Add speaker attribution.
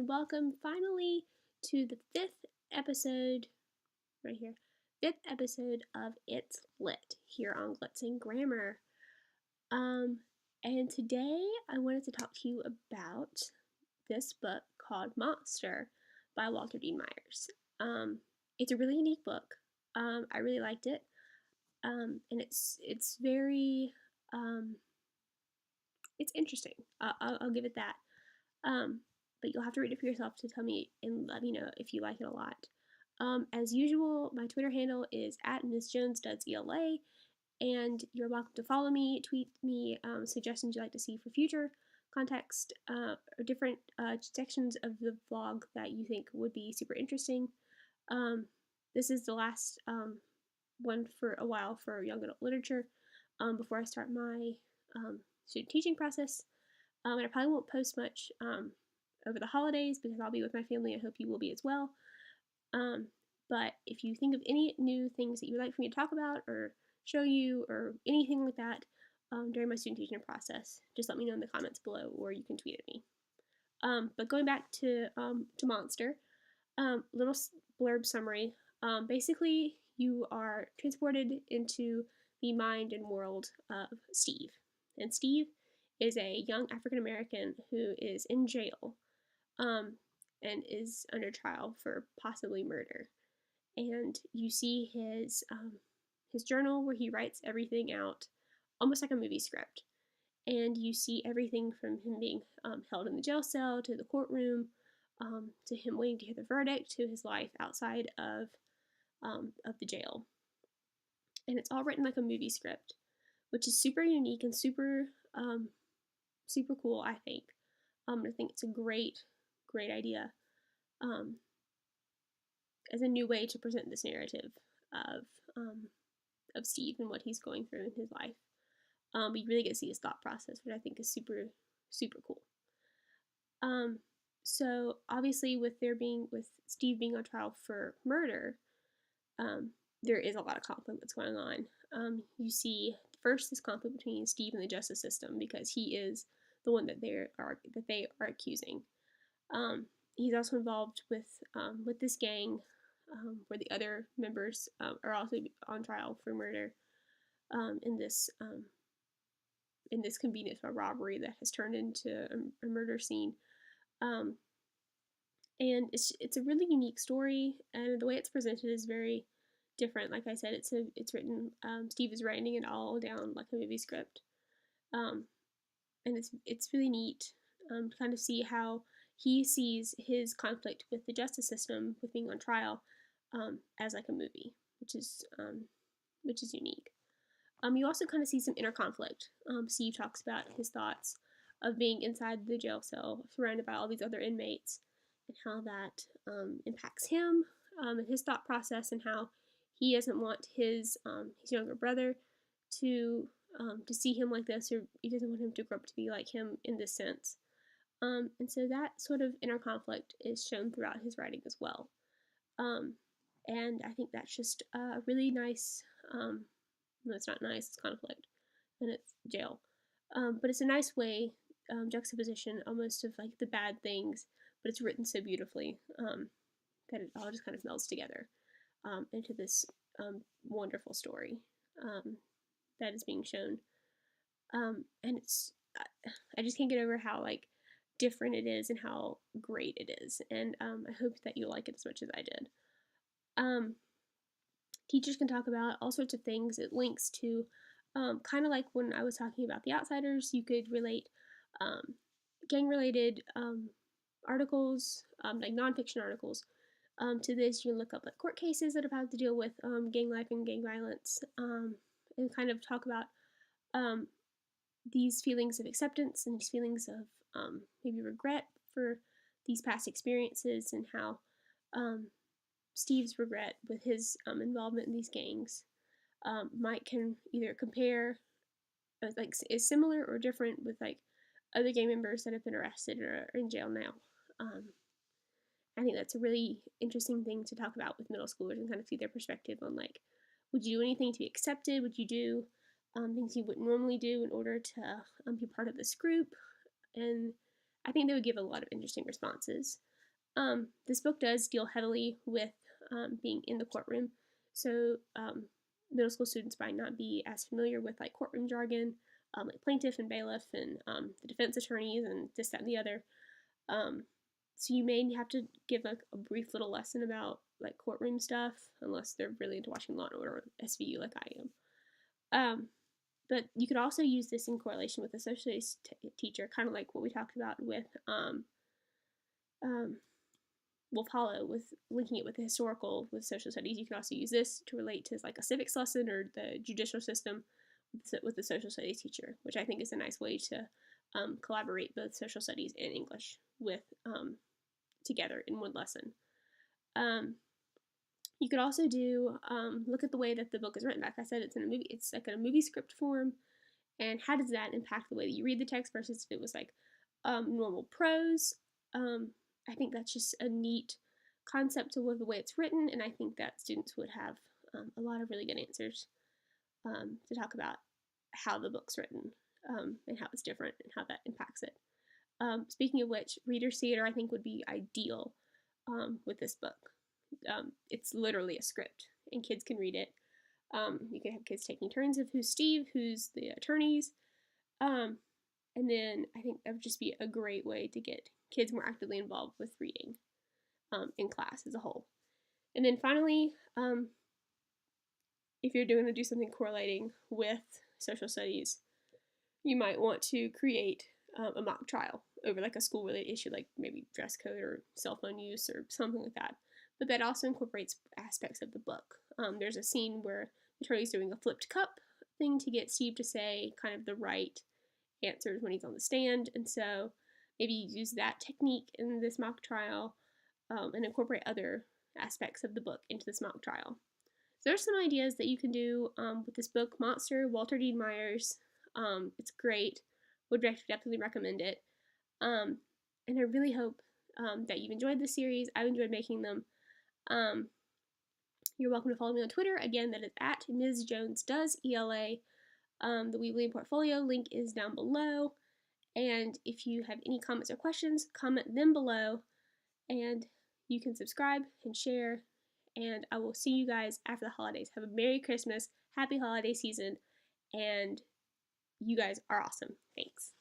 Speaker 1: and welcome finally to the fifth episode, right here, fifth episode of It's Lit here on Glitz and Grammar. And today I wanted to talk to you about this book called Monster by Walter Dean Myers. It's a really unique book. I really liked it. And it's very, it's interesting. I'll give it that. But you'll have to read it for yourself to tell me and let me know if you like it a lot. As usual, my Twitter handle is at MissJonesDoesELA, and you're welcome to follow me, tweet me suggestions you'd like to see for future context or different sections of the vlog that you think would be super interesting. This is the last one for a while for young adult literature before I start my student teaching process. And I probably won't post much over the holidays because I'll be with my family. I hope you will be as well. But if you think of any new things that you would like for me to talk about or show you or anything like that during my student teaching process, just let me know in the comments below or you can tweet at me. But going back to Monster, little blurb summary. Basically, you are transported into the mind and world of Steve. And Steve is a young African American who is in jail and is under trial for possibly murder. And you see his journal where he writes everything out, almost like a movie script. And you see everything from him being held in the jail cell to the courtroom, to him waiting to hear the verdict, to his life outside of the jail. And it's all written like a movie script, which is super unique and super cool, I think. I think it's a great idea as a new way to present this narrative of Steve and what he's going through in his life. But you really get to see his thought process, which I think is super cool. So obviously, with Steve being on trial for murder, there is a lot of conflict that's going on. You see first this conflict between Steve and the justice system because he is the one that they are accusing. He's also involved with this gang where the other members are also on trial for murder in this convenience store robbery that has turned into a murder scene. And it's a really unique story, and the way it's presented is very different. Like I said, it's written. Steve is writing it all down like a movie script, and it's really neat to kind of see how he sees his conflict with the justice system, with being on trial, as like a movie, which is unique. You also kind of see some inner conflict. Steve talks about his thoughts of being inside the jail cell, surrounded by all these other inmates, and how that impacts him and his thought process, and how he doesn't want his younger brother to see him like this, or he doesn't want him to grow up to be like him in this sense. And so that sort of inner conflict is shown throughout his writing as well. And I think that's just a really nice, no, it's not nice, it's conflict, and it's jail. But it's a nice way, juxtaposition almost of like the bad things, but it's written so beautifully that it all just kind of melds together into this wonderful story that is being shown. And I just can't get over how like different it is and how great it is. And I hope that you like it as much as I did. Teachers can talk about all sorts of things. It links to kind of like when I was talking about The Outsiders, you could relate gang-related articles, like nonfiction articles, to this. You can look up like court cases that have had to deal with gang life and gang violence, and kind of talk about these feelings of acceptance and these feelings of maybe regret for these past experiences, and how Steve's regret with his involvement in these gangs Mike can either compare like is similar or different with like other gang members that have been arrested or are in jail now. I think that's a really interesting thing to talk about with middle schoolers and kind of see their perspective on like, would you do anything to be accepted? Would you do things you wouldn't normally do in order to be part of this group? And I think they would give a lot of interesting responses. This book does deal heavily with being in the courtroom, so middle school students might not be as familiar with like courtroom jargon, like plaintiff and bailiff and the defense attorneys and this, that, and the other. Um, so you may have to give like a brief little lesson about like courtroom stuff, unless they're really into watching Law and Order or SVU like I am. But you could also use this in correlation with a social studies teacher, kind of like what we talked about with Wolf Hollow, with linking it with the historical with social studies. You can also use this to relate to like a civics lesson or the judicial system with the social studies teacher, which I think is a nice way to collaborate both social studies and English with together in one lesson. You could also do look at the way that the book is written. Like I said, it's in a movie. It's like in a movie script form, and how does that impact the way that you read the text versus if it was like normal prose? I think that's just a neat concept to the way it's written, and I think that students would have a lot of really good answers to talk about how the book's written and how it's different and how that impacts it. Speaking of which, reader's theater I think would be ideal with this book. It's literally a script, and kids can read it. You can have kids taking turns of who's Steve, who's the attorneys, and then I think that would just be a great way to get kids more actively involved with reading in class as a whole. And then finally, if you're going to do something correlating with social studies, you might want to create a mock trial over like a school-related issue, like maybe dress code or cell phone use or something like that. But that also incorporates aspects of the book. There's a scene where the attorney's doing a flipped cup thing to get Steve to say kind of the right answers when he's on the stand, and so maybe use that technique in this mock trial and incorporate other aspects of the book into this mock trial. So there's some ideas that you can do with this book, Monster, Walter Dean Myers. It's great. Would definitely recommend it. And I really hope that you've enjoyed this series. I've enjoyed making them. You're welcome to follow me on Twitter. Again, that is at Ms. Jones Does ELA. The Weebly Portfolio link is down below. And if you have any comments or questions, comment them below. And you can subscribe and share. And I will see you guys after the holidays. Have a Merry Christmas, Happy Holiday Season, and you guys are awesome. Thanks.